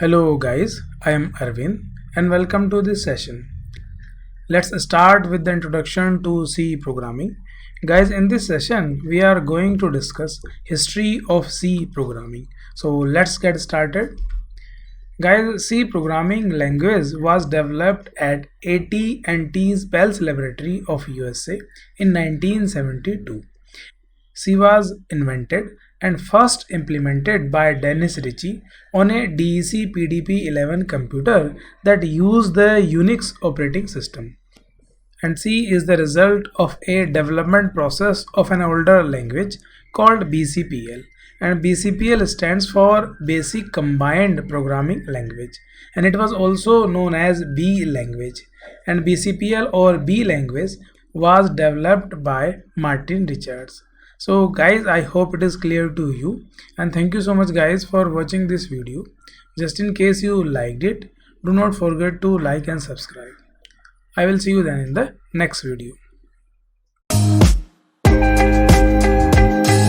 Hello guys, I am Arvind and welcome to this session. Let's start with the introduction to C programming. Guys, in this session we are going to discuss history of C programming. So let's get started. Guys, C programming language was developed at AT&T's Bell's Laboratory of USA in 1972. C was invented and first implemented by Dennis Ritchie on a DEC PDP-11 computer that used the Unix operating system. And C is the result of a development process of an older language called BCPL. And BCPL stands for Basic Combined Programming Language, and it was also known as B language. And BCPL or B language was developed by Martin Richards. So guys, I hope it is clear to you, and thank you so much guys for watching this video. Just in case you liked it, do not forget to like and subscribe. I will see you then in the next video.